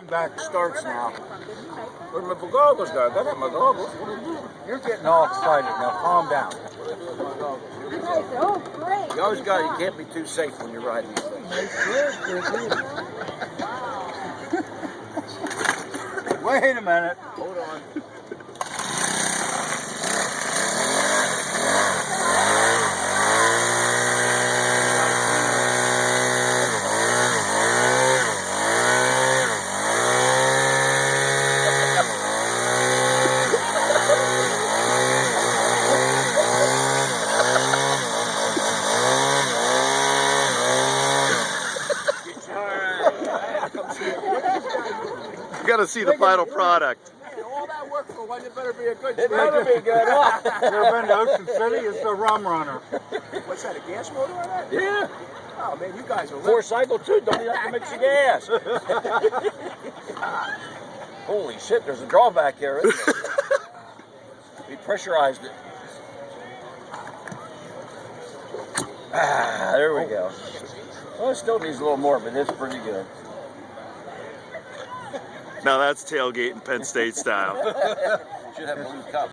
Back starts now. Where's my goggles, guys? I got my goggles. What are you doing? You're getting all excited. Now calm down. Oh, great. You always got. You can't be too safe when you're riding these things. Wait a minute. Hold on. You got to see the final product. Hey, all that work for one, it better be a good. It better be good. You ever been to Ocean City? It's the rum runner. What's that? A gas motor on that? Yeah. Oh man, you guys are. Four cycle too. Don't even have to mix the gas. Holy shit! There's a drawback here, isn't there? We pressurized it. Ah, there we go. Well, it still needs a little more, but it's pretty good. Now that's tailgating Penn State style. Should have a blue cup.